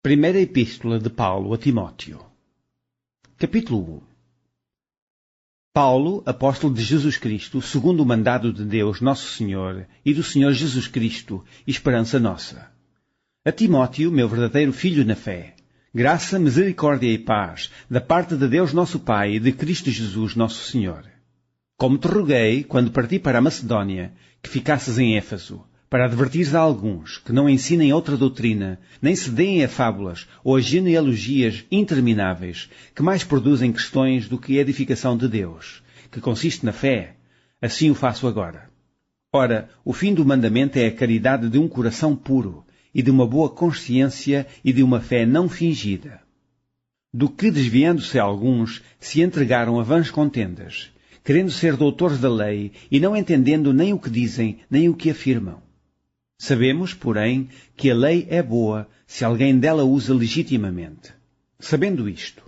Primeira Epístola de Paulo a Timóteo. Capítulo 1. Paulo, apóstolo de Jesus Cristo, segundo o mandado de Deus, nosso Senhor, e do Senhor Jesus Cristo, esperança nossa. A Timóteo, meu verdadeiro filho na fé, graça, misericórdia e paz, da parte de Deus nosso Pai e de Cristo Jesus nosso Senhor. Como te roguei, quando parti para a Macedónia, que ficasses em Éfeso, para advertires a alguns que não ensinem outra doutrina, nem se deem a fábulas ou a genealogias intermináveis, que mais produzem questões do que a edificação de Deus, que consiste na fé, assim o faço agora. Ora, o fim do mandamento é a caridade de um coração puro, e de uma boa consciência e de uma fé não fingida. Do que, desviando-se alguns, se entregaram a vãs contendas, querendo ser doutores da lei e não entendendo nem o que dizem, nem o que afirmam. Sabemos, porém, que a lei é boa se alguém dela usa legitimamente. Sabendo isto,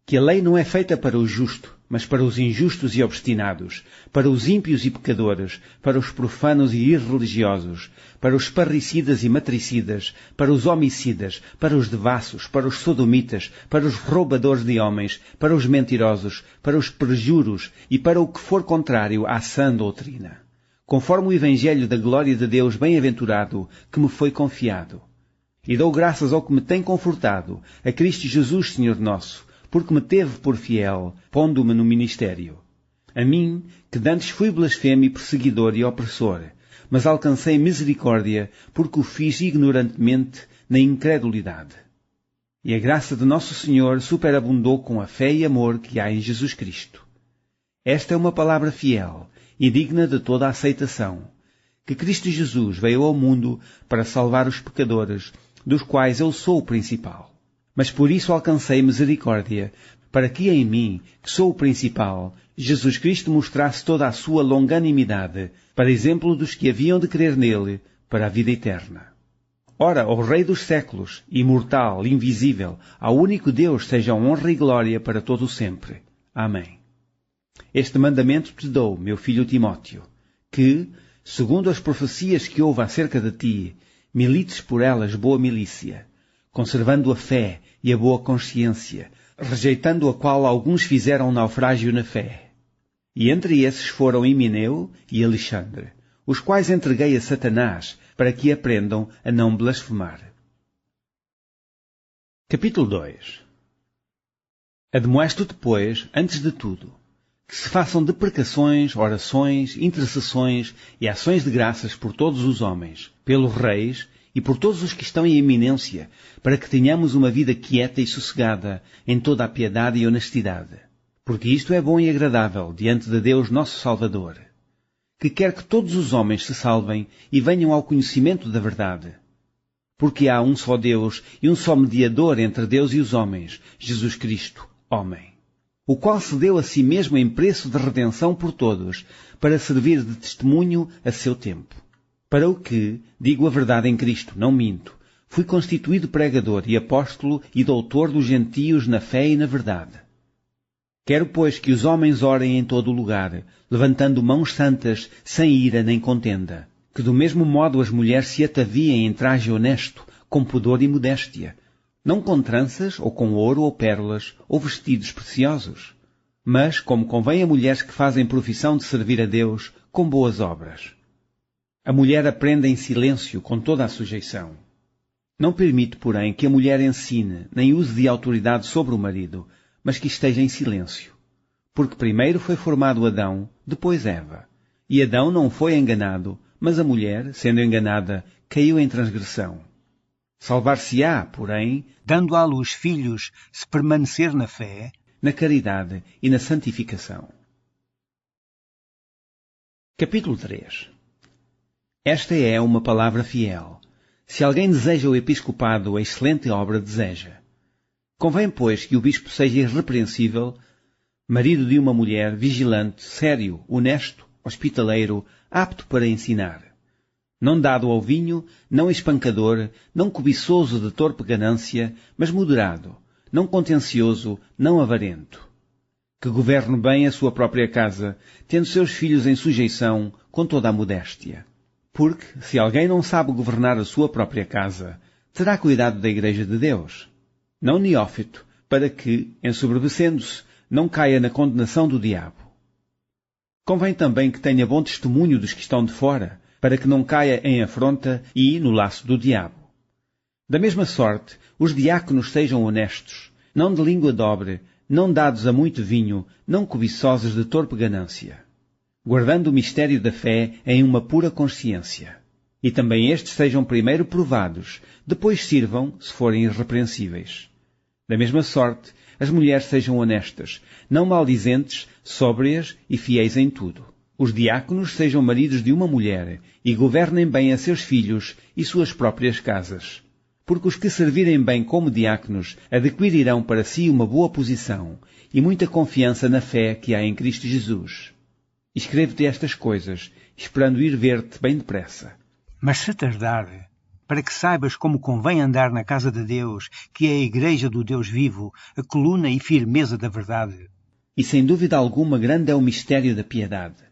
que a lei não é feita para o justo, mas para os injustos e obstinados, para os ímpios e pecadores, para os profanos e irreligiosos, para os parricidas e matricidas, para os homicidas, para os devassos, para os sodomitas, para os roubadores de homens, para os mentirosos, para os perjuros e para o que for contrário à sã doutrina, conforme o Evangelho da glória de Deus bem-aventurado que me foi confiado. E dou graças ao que me tem confortado, a Cristo Jesus, Senhor nosso, porque me teve por fiel, pondo-me no ministério. A mim, que dantes fui blasfemo e perseguidor e opressor, mas alcancei misericórdia, porque o fiz ignorantemente na incredulidade. E a graça de nosso Senhor superabundou com a fé e amor que há em Jesus Cristo. Esta é uma palavra fiel e digna de toda a aceitação, que Cristo Jesus veio ao mundo para salvar os pecadores, dos quais eu sou o principal. Mas por isso alcancei misericórdia, para que em mim, que sou o principal, Jesus Cristo mostrasse toda a sua longanimidade, para exemplo dos que haviam de crer nele, para a vida eterna. Ora, ao Rei dos séculos, imortal, invisível, ao único Deus seja honra e glória para todo o sempre. Amém. Este mandamento te dou, meu filho Timóteo, que, segundo as profecias que houve acerca de ti, milites por elas boa milícia, conservando a fé e a boa consciência, rejeitando a qual alguns fizeram naufrágio na fé. E entre esses foram Himeneu e Alexandre, os quais entreguei a Satanás, para que aprendam a não blasfemar. Capítulo 2. Admoesto-te, pois, antes de tudo, que se façam deprecações, orações, intercessões e ações de graças por todos os homens, pelos reis e por todos os que estão em eminência, para que tenhamos uma vida quieta e sossegada em toda a piedade e honestidade. Porque isto é bom e agradável diante de Deus nosso Salvador, que quer que todos os homens se salvem e venham ao conhecimento da verdade. Porque há um só Deus e um só mediador entre Deus e os homens, Jesus Cristo, homem, o qual se deu a si mesmo em preço de redenção por todos, para servir de testemunho a seu tempo. Para o que, digo a verdade em Cristo, não minto, fui constituído pregador e apóstolo e doutor dos gentios na fé e na verdade. Quero, pois, que os homens orem em todo o lugar, levantando mãos santas, sem ira nem contenda, que do mesmo modo as mulheres se ataviem em traje honesto, com pudor e modéstia, não com tranças, ou com ouro ou pérolas, ou vestidos preciosos, mas, como convém a mulheres que fazem profissão de servir a Deus, com boas obras. A mulher aprenda em silêncio, com toda a sujeição. Não permite, porém, que a mulher ensine, nem use de autoridade sobre o marido, mas que esteja em silêncio. Porque primeiro foi formado Adão, depois Eva. E Adão não foi enganado, mas a mulher, sendo enganada, caiu em transgressão. Salvar-se-á, porém, dando à luz filhos, se permanecer na fé, na caridade e na santificação. Capítulo 3. Esta é uma palavra fiel. Se alguém deseja o episcopado, a excelente obra deseja. Convém, pois, que o bispo seja irrepreensível, marido de uma mulher, vigilante, sério, honesto, hospitaleiro, apto para ensinar. Não dado ao vinho, não espancador, não cobiçoso de torpe ganância, mas moderado, não contencioso, não avarento. Que governe bem a sua própria casa, tendo seus filhos em sujeição, com toda a modéstia. Porque, se alguém não sabe governar a sua própria casa, terá cuidado da Igreja de Deus, não neófito, para que, ensoberbecendo-se, não caia na condenação do diabo. Convém também que tenha bom testemunho dos que estão de fora, para que não caia em afronta e no laço do diabo. Da mesma sorte, os diáconos sejam honestos, não de língua dobre, não dados a muito vinho, não cobiçosos de torpe ganância, guardando o mistério da fé em uma pura consciência. E também estes sejam primeiro provados, depois sirvam, se forem irrepreensíveis. Da mesma sorte, as mulheres sejam honestas, não maldizentes, sóbrias e fiéis em tudo. Os diáconos sejam maridos de uma mulher e governem bem a seus filhos e suas próprias casas. Porque os que servirem bem como diáconos adquirirão para si uma boa posição e muita confiança na fé que há em Cristo Jesus. Escrevo-te estas coisas, esperando ir ver-te bem depressa. Mas se tardar, para que saibas como convém andar na casa de Deus, que é a igreja do Deus vivo, a coluna e firmeza da verdade. E sem dúvida alguma grande é o mistério da piedade.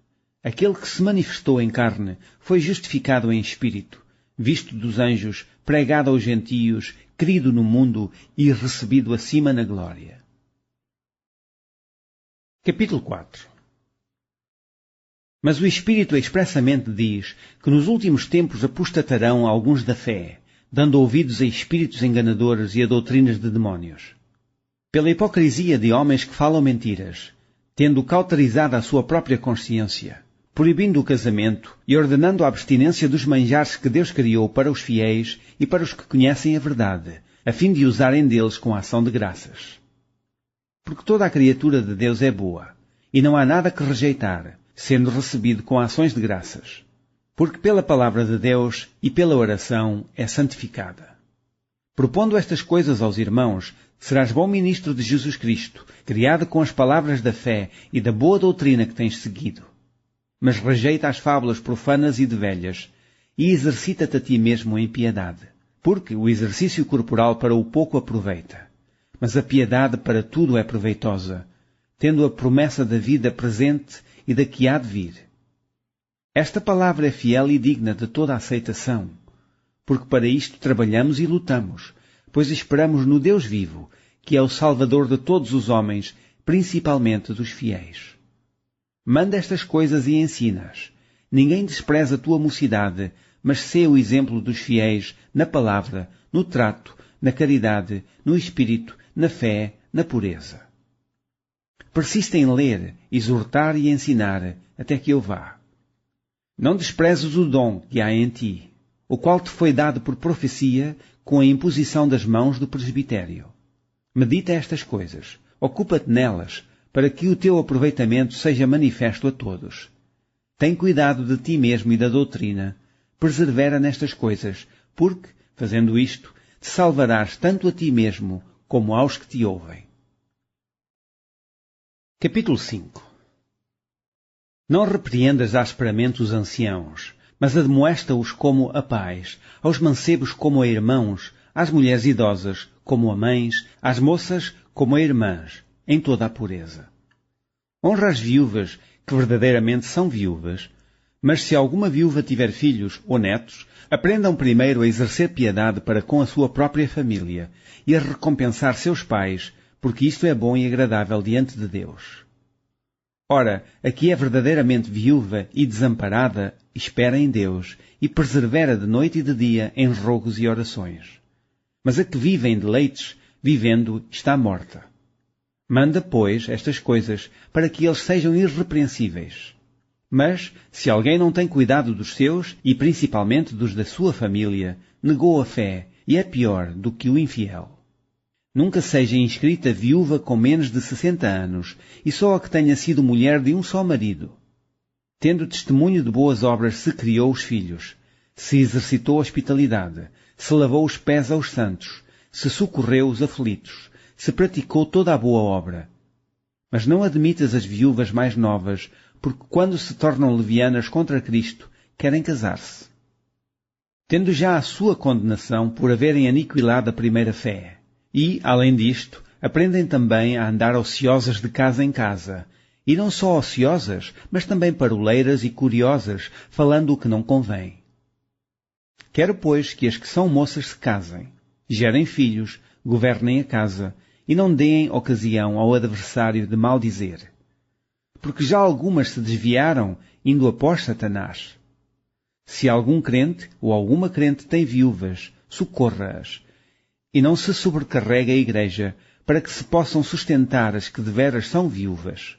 Aquele que se manifestou em carne foi justificado em espírito, visto dos anjos, pregado aos gentios, querido no mundo e recebido acima na glória. Capítulo 4. Mas o Espírito expressamente diz que nos últimos tempos apostatarão alguns da fé, dando ouvidos a espíritos enganadores e a doutrinas de demónios. Pela hipocrisia de homens que falam mentiras, tendo cauterizado a sua própria consciência, proibindo o casamento e ordenando a abstinência dos manjares que Deus criou para os fiéis e para os que conhecem a verdade, a fim de usarem deles com a ação de graças. Porque toda a criatura de Deus é boa, e não há nada que rejeitar, sendo recebido com ações de graças. Porque pela palavra de Deus e pela oração é santificada. Propondo estas coisas aos irmãos, serás bom ministro de Jesus Cristo, criado com as palavras da fé e da boa doutrina que tens seguido. Mas rejeita as fábulas profanas e de velhas, e exercita-te a ti mesmo em piedade, porque o exercício corporal para o pouco aproveita, mas a piedade para tudo é proveitosa, tendo a promessa da vida presente e da que há de vir. Esta palavra é fiel e digna de toda a aceitação, porque para isto trabalhamos e lutamos, pois esperamos no Deus vivo, que é o Salvador de todos os homens, principalmente dos fiéis. Manda estas coisas e ensina-as. Ninguém despreza a tua mocidade, mas sê o exemplo dos fiéis na palavra, no trato, na caridade, no espírito, na fé, na pureza. Persiste em ler, exortar e ensinar, até que eu vá. Não desprezes o dom que há em ti, o qual te foi dado por profecia com a imposição das mãos do presbitério. Medita estas coisas, ocupa-te nelas, para que o teu aproveitamento seja manifesto a todos. Tem cuidado de ti mesmo e da doutrina, persevera nestas coisas, porque, fazendo isto, te salvarás tanto a ti mesmo como aos que te ouvem. Capítulo 5. Não repreendas asperamente os anciãos, mas admoesta-os como a pais, aos mancebos como a irmãos, às mulheres idosas como a mães, às moças como a irmãs, em toda a pureza. Honra as viúvas, que verdadeiramente são viúvas, mas se alguma viúva tiver filhos ou netos, aprendam primeiro a exercer piedade para com a sua própria família e a recompensar seus pais, porque isto é bom e agradável diante de Deus. Ora, a que é verdadeiramente viúva e desamparada, espera em Deus e persevera de noite e de dia em rogos e orações. Mas a que vive em deleites, vivendo, está morta. Manda, pois, estas coisas, para que eles sejam irrepreensíveis. Mas, se alguém não tem cuidado dos seus, e principalmente dos da sua família, negou a fé, e é pior do que o infiel. Nunca seja inscrita viúva com menos de 60 anos, e só a que tenha sido mulher de um só marido. Tendo testemunho de boas obras se criou os filhos, se exercitou a hospitalidade, se lavou os pés aos santos, se socorreu os aflitos, se praticou toda a boa obra. Mas não admitas as viúvas mais novas, porque quando se tornam levianas contra Cristo, querem casar-se. Tendo já a sua condenação por haverem aniquilado a primeira fé. E, além disto, aprendem também a andar ociosas de casa em casa, e não só ociosas, mas também paroleiras e curiosas, falando o que não convém. Quero, pois, que as que são moças se casem, Gerem filhos, governem a casa, e não deem ocasião ao adversário de maldizer. Porque já algumas se desviaram, indo após Satanás. Se algum crente ou alguma crente tem viúvas, socorra-as, e não se sobrecarregue a igreja, para que se possam sustentar as que deveras são viúvas.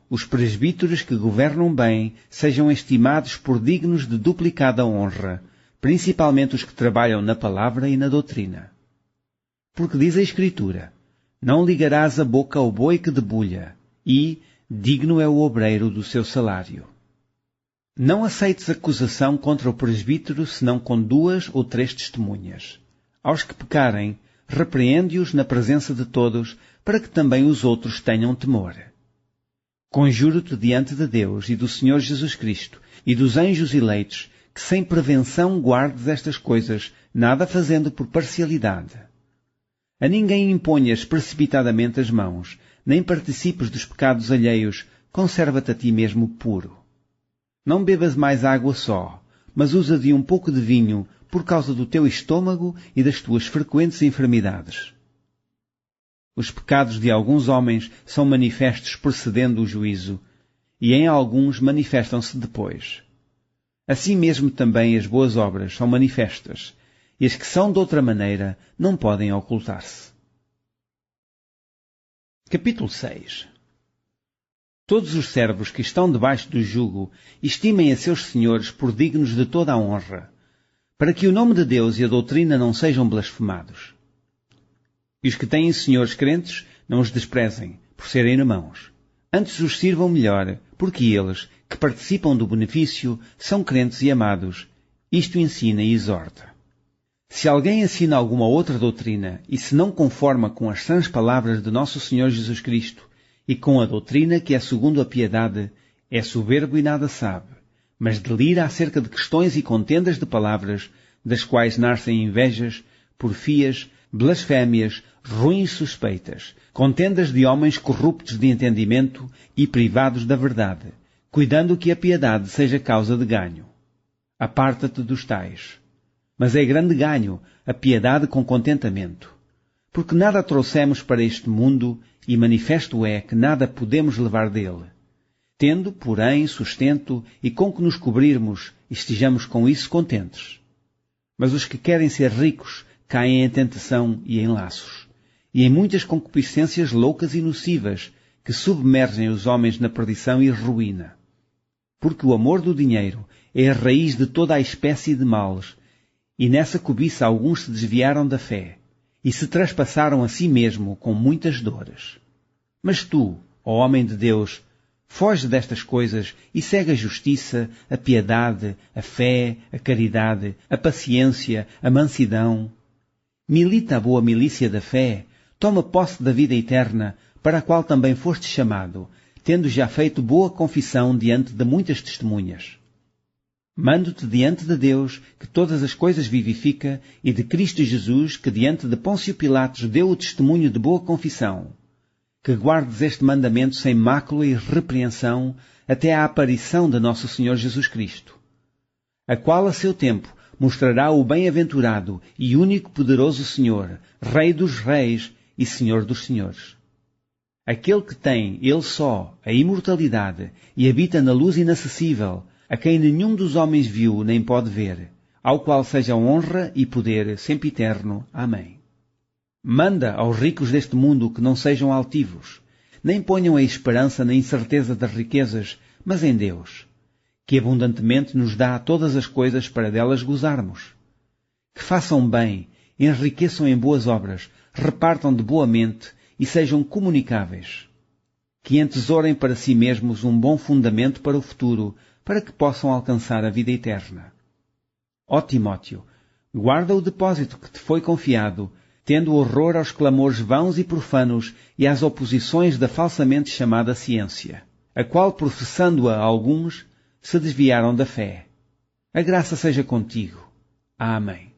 Os presbíteros que governam bem sejam estimados por dignos de duplicada honra, principalmente os que trabalham na palavra e na doutrina. Porque diz a Escritura, não ligarás a boca ao boi que debulha, e digno é o obreiro do seu salário. Não aceites acusação contra o presbítero senão com 2 ou 3 testemunhas. Aos que pecarem, repreende-os na presença de todos, para que também os outros tenham temor. Conjuro-te diante de Deus e do Senhor Jesus Cristo e dos anjos eleitos, que sem prevenção guardes estas coisas, nada fazendo por parcialidade. A ninguém imponhas precipitadamente as mãos, nem participes dos pecados alheios, conserva-te a ti mesmo puro. Não bebas mais água só, mas usa de um pouco de vinho, por causa do teu estômago e das tuas frequentes enfermidades. Os pecados de alguns homens são manifestos precedendo o juízo, e em alguns manifestam-se depois. Assim mesmo também as boas obras são manifestas, e as que são de outra maneira não podem ocultar-se. Capítulo 6. Todos os servos que estão debaixo do jugo estimem a seus senhores por dignos de toda a honra, para que o nome de Deus e a doutrina não sejam blasfemados. E os que têm senhores crentes não os desprezem, por serem irmãos. Antes os sirvam melhor, porque eles, que participam do benefício, são crentes e amados. Isto ensina e exorta. Se alguém ensina alguma outra doutrina e se não conforma com as sãs palavras de nosso Senhor Jesus Cristo e com a doutrina que é segundo a piedade, é soberbo e nada sabe, mas delira acerca de questões e contendas de palavras, das quais nascem invejas, porfias, blasfémias, ruins suspeitas, contendas de homens corruptos de entendimento e privados da verdade, cuidando que a piedade seja causa de ganho. Aparta-te dos tais. Mas é grande ganho a piedade com contentamento, porque nada trouxemos para este mundo, e manifesto é que nada podemos levar dele. Tendo, porém, sustento e com que nos cobrirmos, estejamos com isso contentes. Mas os que querem ser ricos caem em tentação e em laços, e em muitas concupiscências loucas e nocivas, que submergem os homens na perdição e ruína. Porque o amor do dinheiro é a raiz de toda a espécie de males, e nessa cobiça alguns se desviaram da fé, e se traspassaram a si mesmo com muitas dores. Mas tu, ó homem de Deus, foge destas coisas e segue a justiça, a piedade, a fé, a caridade, a paciência, a mansidão. Milita a boa milícia da fé, toma posse da vida eterna, para a qual também foste chamado, tendo já feito boa confissão diante de muitas testemunhas. Mando-te diante de Deus, que todas as coisas vivifica, e de Cristo Jesus, que diante de Pôncio Pilatos deu o testemunho de boa confissão, que guardes este mandamento sem mácula e repreensão, até à aparição de nosso Senhor Jesus Cristo, a qual a seu tempo mostrará o bem-aventurado e único poderoso Senhor, Rei dos reis e Senhor dos senhores. Aquele que tem, ele só, a imortalidade e habita na luz inacessível, a quem nenhum dos homens viu nem pode ver, ao qual seja honra e poder sempre eterno. Amém. Manda aos ricos deste mundo que não sejam altivos, nem ponham a esperança na incerteza das riquezas, mas em Deus, que abundantemente nos dá todas as coisas para delas gozarmos. Que façam bem, enriqueçam em boas obras, repartam de boa mente e sejam comunicáveis. Que entesourem para si mesmos um bom fundamento para o futuro, para que possam alcançar a vida eterna. Ó Timóteo, guarda o depósito que te foi confiado, tendo horror aos clamores vãos e profanos e às oposições da falsamente chamada ciência, a qual, professando-a alguns, se desviaram da fé. A graça seja contigo. Amém.